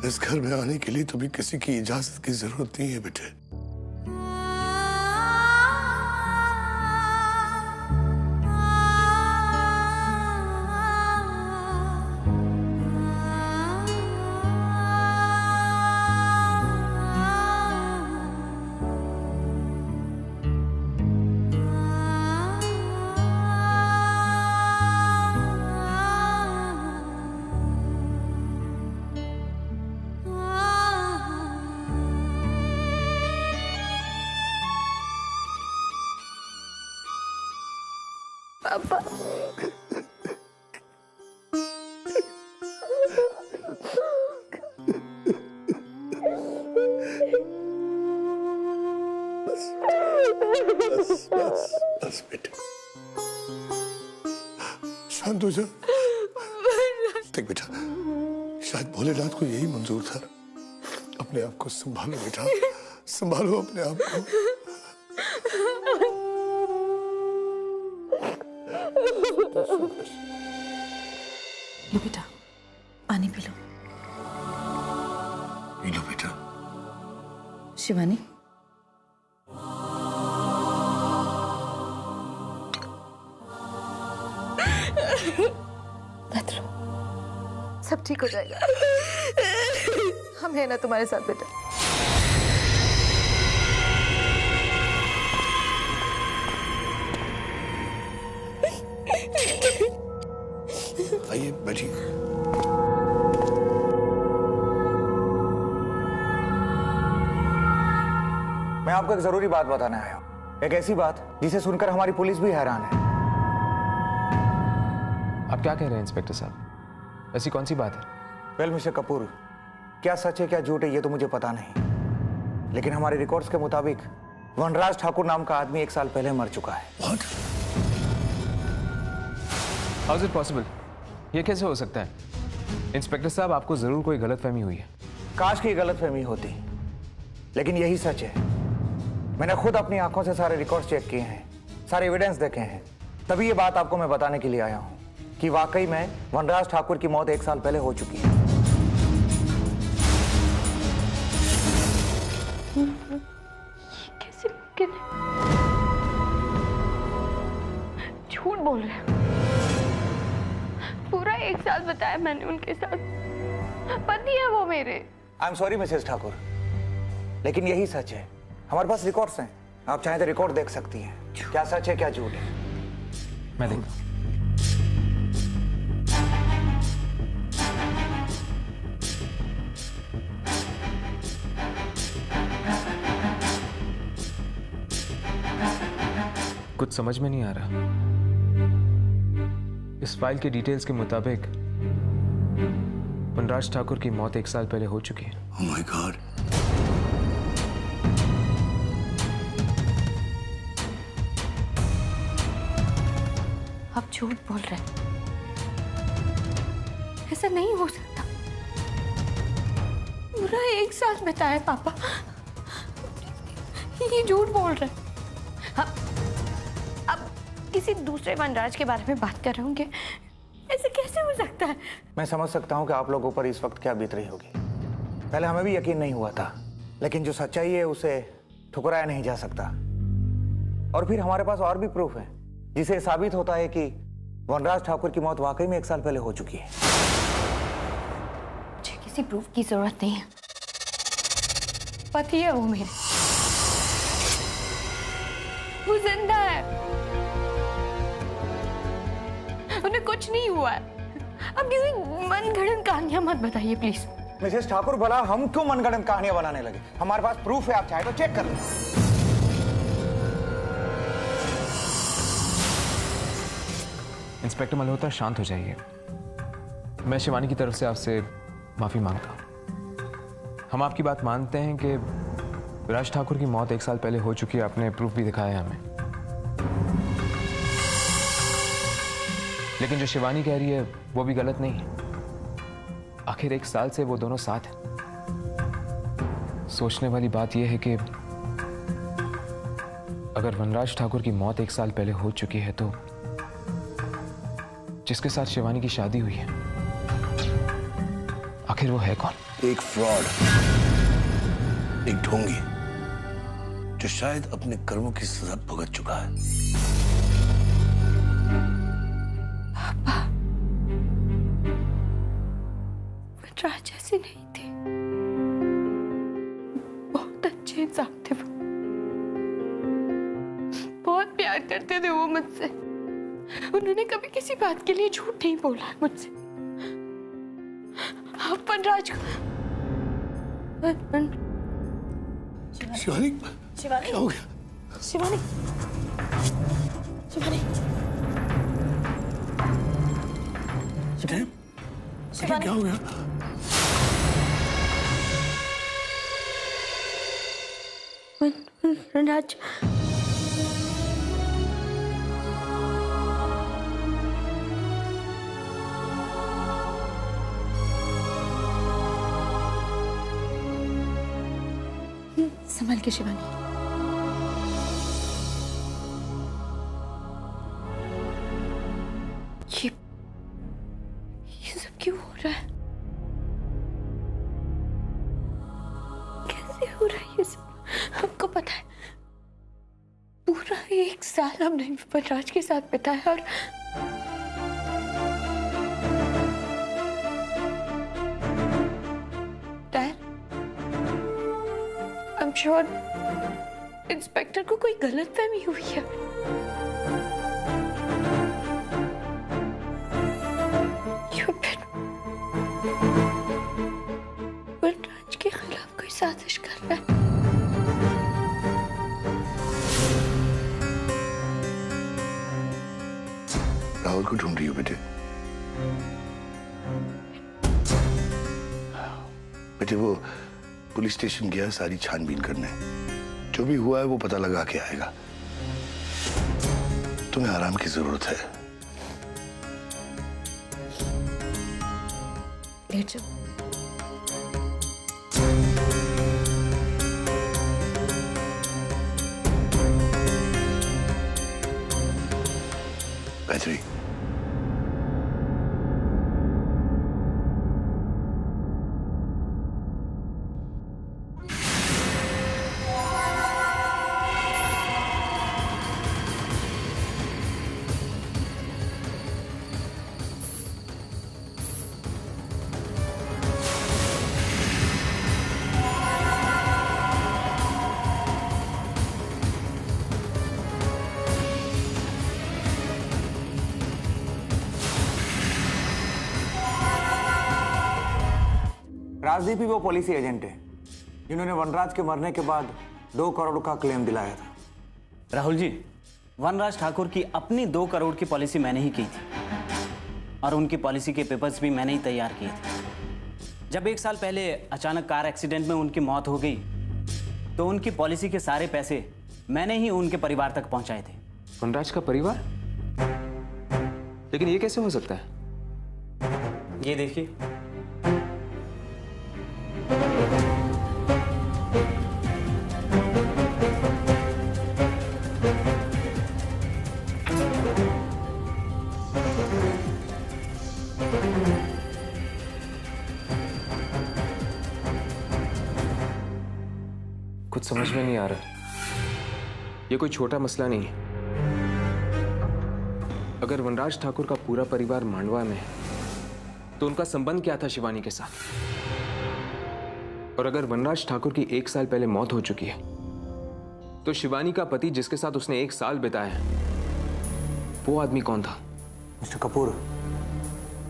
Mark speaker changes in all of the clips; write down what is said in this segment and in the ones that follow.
Speaker 1: इस घर में आने के लिए तुम्हें किसी की इजाजत की जरूरत नहीं है बेटे।
Speaker 2: पापा
Speaker 1: बस बेटे, शांत हो जा। देख बेटा, शायद भोलेनाथ को यही मंजूर था। अपने आप को संभालो बेटा, संभालो अपने आप को।
Speaker 2: लो बेटा, पानी पी लो।
Speaker 1: पी लो बेटा।
Speaker 2: शिवानी, मत रो, सब ठीक हो जाएगा। हम हैं ना तुम्हारे साथ बेटा।
Speaker 1: आइए बैठिए।
Speaker 3: मैं आपको एक जरूरी बात बताने आया हूं, एक ऐसी बात जिसे सुनकर हमारी पुलिस भी हैरान है।
Speaker 4: आप क्या कह रहे हैं इंस्पेक्टर साहब? ऐसी कौन सी बात है?
Speaker 3: वेल मिस्टर कपूर, क्या सच है क्या झूठ है ये तो मुझे पता नहीं, लेकिन हमारे रिकॉर्ड्स के मुताबिक वनराज ठाकुर नाम का आदमी 1 साल पहले मर चुका है।
Speaker 1: What?
Speaker 4: How is it possible? ये कैसे हो सकता है? इंस्पेक्टर साहब, आपको जरूर कोई गलतफहमी हुई है।
Speaker 3: काश की गलतफहमी होती, लेकिन यही सच है। मैंने खुद अपनी आंखों से सारे रिकॉर्ड्स चेक किए हैं, सारे एविडेंस देखे हैं, तभी ये बात आपको मैं बताने के लिए आया हूं कि वाकई में वनराज ठाकुर की मौत 1 साल पहले हो चुकी है।
Speaker 2: कैसे मुमकिन है? झूठ बोल रहे हैं। पूरा 1 साल बताया मैंने उनके साथ, पति है वो मेरे।
Speaker 3: I am sorry Mrs Thakur, लेकिन यही सच है। हमारे पास रिकॉर्ड्स हैं, आप चाहें तो रिकॉर्ड देख सकती हैं। क्या सच है क्या झूठ है?
Speaker 4: मैं देखता हूं। कुछ समझ में नहीं आ रहा। इस फाइल के डिटेल्स के मुताबिक वनराज ठाकुर की मौत 1 साल पहले हो चुकी है।
Speaker 1: Oh my God!
Speaker 2: आप झूठ बोल रहे हैं, ऐसा नहीं हो सकता। पूरा 1 साल बताया पापा, ये झूठ बोल रहे हैं। अब किसी दूसरे वनराज के बारे में बात कर रहे होंगे, ऐसे कैसे हो सकता है?
Speaker 3: मैं समझ सकता हूं कि आप लोगों पर इस वक्त क्या बीत रही होगी। पहले हमें भी यकीन नहीं हुआ था, लेकिन जो सच्चाई है उसे ठुकराया नहीं जा सकता। और फिर हमारे पास और भी प्रूफ है जिसे साबित होता है कि वनराज ठाकुर की मौत वाकई में 1 साल पहले हो चुकी है।
Speaker 2: मुझे किसी प्रूफ की जरूरत नहीं है, पति है वो मेरे, वो जिंदा है, उन्हें कुछ नहीं हुआ है। अब किसी मनगढ़ंत कहानियां मत बताइए प्लीज।
Speaker 3: मिसेस ठाकुर, भला हम क्यों मनगढ़ंत कहानियां बनाने लगे? हमारे पास प्रूफ है, आप चाहे तो चेक कर लें।
Speaker 4: इंस्पेक्टर मल्होत्रा, शांत हो जाइए। मैं शिवानी की तरफ से आपसे माफी मांगता हूं। हम आपकी बात मानते हैं कि राज ठाकुर की मौत 1 साल पहले हो चुकी है, आपने प्रूफ भी दिखाया है हमें। लेकिन जो शिवानी कह रही है वो भी गलत नहीं है। आखिर 1 साल से वो दोनों साथ हैं। सोचने वाली बात यह है कि अगर वनराज ठाकुर की मौत 1 साल पहले हो चुकी है तो जिसके साथ शिवानी की शादी हुई है, आखिर वो है कौन?
Speaker 1: एक फ्रॉड, एक ढोंगी जो शायद अपने कर्मों की सजा भुगत चुका है।
Speaker 2: पापा, वनराज ऐसे नहीं थे, बहुत अच्छे इंसान थे वो, बहुत प्यार करते थे वो मुझसे। उन्होंने कभी किसी बात के लिए झूठ नहीं बोला मुझसे। आप वनराज को
Speaker 1: शिवानी,
Speaker 2: शिवानी,
Speaker 1: क्या हो गया?
Speaker 2: शिवानी, शिवानी,
Speaker 1: बेटे, बेटे क्या हो गया?
Speaker 2: वनराज, संभल के शिवानी। ये सब क्यों हो रहा है? कैसे हो रहा है ये सब? हमको पता है, पूरा 1 साल हमने वनराज के साथ बिताया और आई एम श्योर इंस्पेक्टर को कोई गलतफहमी हुई है। वनराज के खिलाफ कोई साजिश कर रहा है।
Speaker 1: राहुल को ढूंढ रही हो बेटे? बेटे वो पुलिस स्टेशन गया सारी छानबीन करने, जो भी हुआ है वो पता लगा के आएगा। तुम्हें आराम की जरूरत है।
Speaker 2: लेट जाओ।
Speaker 1: गायत्री,
Speaker 3: राजदीप ही वो पॉलिसी एजेंट है जिन्होंने वनराज के मरने के बाद 2 करोड़ का क्लेम दिलाया था।
Speaker 5: राहुल जी, वनराज ठाकुर की अपनी 2 करोड़ की पॉलिसी मैंने ही की थी और उनकी पॉलिसी के पेपर्स भी मैंने ही तैयार किए थे। जब 1 साल पहले अचानक कार एक्सीडेंट में उनकी मौत हो गई तो उनकी पॉलिसी के सारे पैसे मैंने ही उनके परिवार तक पहुंचाए थे।
Speaker 4: वनराज का परिवार? लेकिन ये कैसे हो सकता है?
Speaker 5: ये देखिए,
Speaker 4: कुछ समझ में नहीं आ रहा। ये कोई छोटा मसला नहीं है। अगर वनराज ठाकुर का पूरा परिवार मांडवा में है तो उनका संबंध क्या था शिवानी के साथ? और अगर वनराज ठाकुर की 1 साल पहले मौत हो चुकी है तो शिवानी का पति जिसके साथ उसने 1 साल बिताया है वो आदमी कौन था?
Speaker 3: मिस्टर कपूर,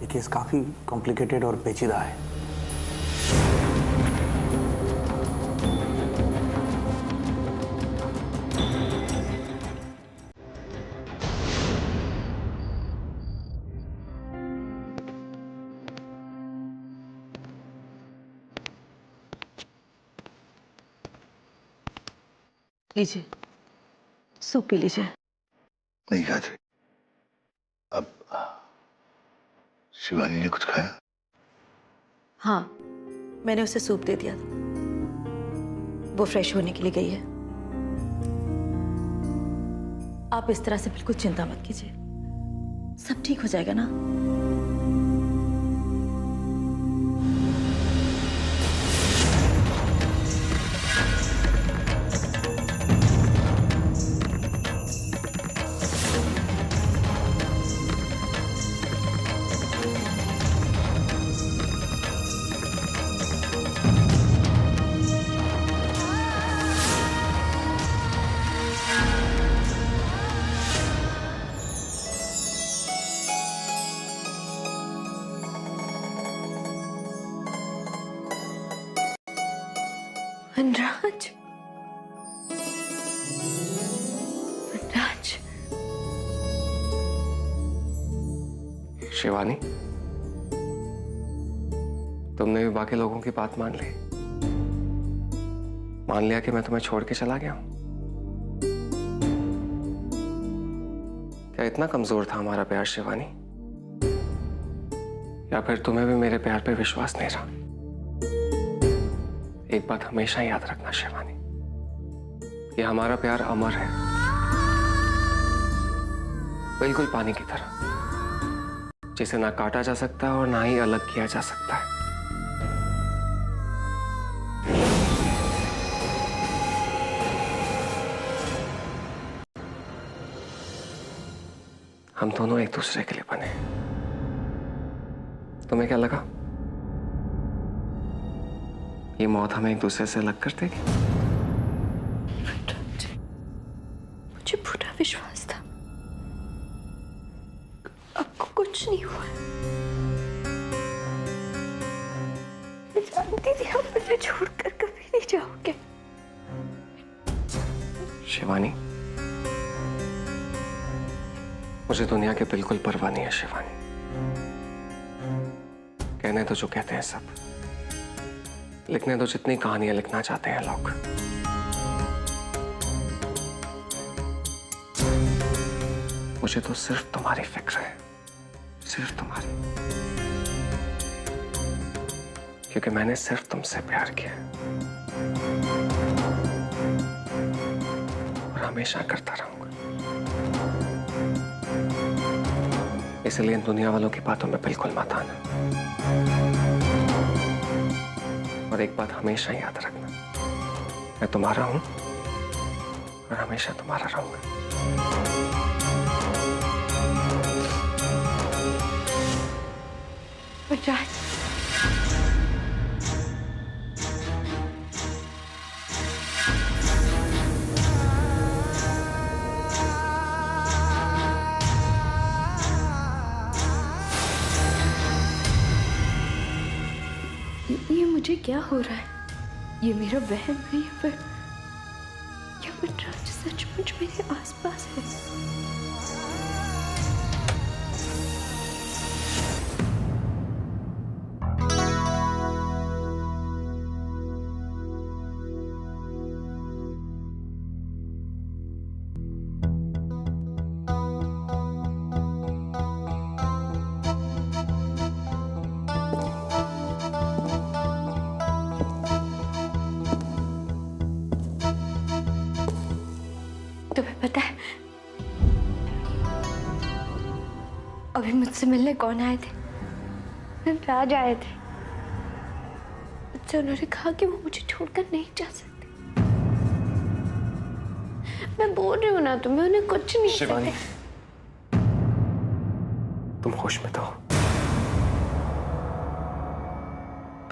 Speaker 3: ये केस काफी कॉम्प्लिकेटेड और पेचीदा है।
Speaker 6: लीजिए, सूप पी लीजिए।
Speaker 1: नहीं गायत्री, अब शिवानी ने कुछ खाया?
Speaker 6: हाँ, मैंने उसे सूप दे दिया था। वो फ्रेश होने के लिए गई है। आप इस तरह से बिल्कुल चिंता मत कीजिए, सब ठीक हो जाएगा ना।
Speaker 2: वनराज, वनराज,
Speaker 7: शिवानी, तुमने भी बाकी लोगों की बात मान ली? मान लिया कि मैं तुम्हें छोड़ के चला गया हूं? क्या इतना कमजोर था हमारा प्यार शिवानी? या फिर तुम्हें भी मेरे प्यार पे विश्वास नहीं रहा? एक बात हमेशा याद रखना शिवानी, ये हमारा प्यार अमर है, बिल्कुल पानी की तरह, जिसे ना काटा जा सकता और ना ही अलग किया जा सकता है। हम दोनों एक दूसरे के लिए बने। तुम्हें क्या लगा ये मौत हमें एक दूसरे से अलग कर देगी?
Speaker 2: मुझे पूरा विश्वास था आपको कुछ नहीं हुआ। मैं जानती थी आप मुझे छोड़कर कभी नहीं जाओगे।
Speaker 7: शिवानी, मुझे दुनिया के बिल्कुल परवाह नहीं है शिवानी। कहने तो जो कहते हैं सब, लिखने तो जितनी कहानियां लिखना चाहते हैं लोग। मुझे तो सिर्फ तुम्हारी फिक्र है, सिर्फ तुम्हारी, क्योंकि मैंने सिर्फ तुमसे प्यार किया और हमेशा करता रहूंगा। इसलिए इन दुनिया वालों की बातों में बिल्कुल मत आना। और एक बात हमेशा याद रखना, मैं तुम्हारा हूं और हमेशा तुम्हारा रहूंगा।
Speaker 2: वनराज, ये मुझे क्या हो रहा है? ये मेरा वहम है या फिर वनराज सचमुच मेरे आसपास है? तुम्हें पता है अभी मुझसे मिलने कौन आए थे? राज आए थे। मुझसे उन्होंने कहा कि वो मुझे छोड़कर नहीं जा सकते। मैं बोल रही हूँ ना तुम्हें, उन्हें कुछ नहीं
Speaker 7: शिवानी, तुम होश में तो हो?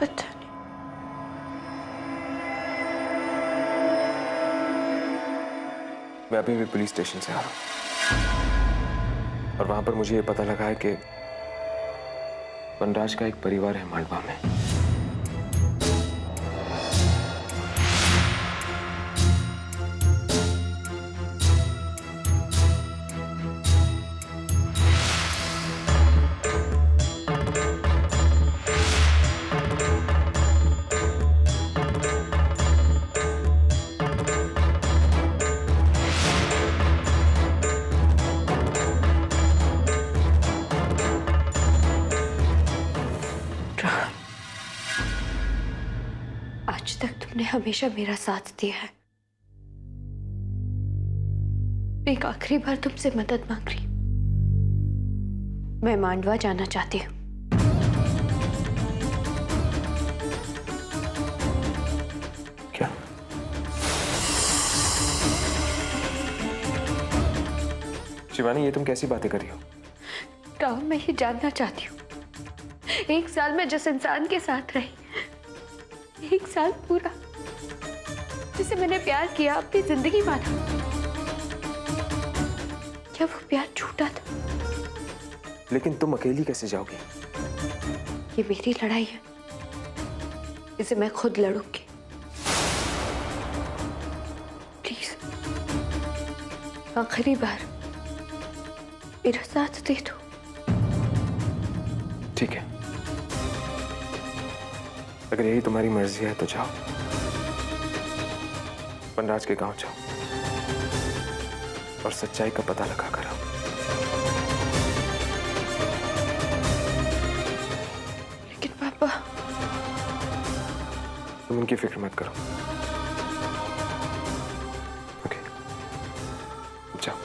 Speaker 2: पता नहीं।
Speaker 4: मैं अभी भी पुलिस स्टेशन से आ रहा हूँ और वहां पर मुझे ये पता लगा है कि वनराज का एक परिवार है मांडवा में।
Speaker 2: आज तक तुमने हमेशा मेरा साथ दिया है। एक आखिरी बार तुमसे मदद मांग रही। मैं मांडवा जाना चाहती हूँ।
Speaker 4: क्या? शिवानी, ये तुम कैसी बातें कर रही हो?
Speaker 2: राहुल, मैं ये जानना चाहती हूँ, एक साल में जिस इंसान के साथ रही, एक साल पूरा जिसे मैंने प्यार किया, अपनी जिंदगी माना, क्या वो प्यार झूठा था?
Speaker 4: लेकिन तुम अकेली कैसे जाओगी?
Speaker 2: ये मेरी लड़ाई है, इसे मैं खुद लड़ूंगी। आखिरी बार मेरा साथ दे दो।
Speaker 7: ठीक है, अगर यही तुम्हारी मर्जी है तो जाओ, वनराज के गांव जाओ और सच्चाई का पता लगा कर आओ।
Speaker 2: लेकिन पापा,
Speaker 7: तुम उनकी फिक्र मत करो। ओके, जाओ।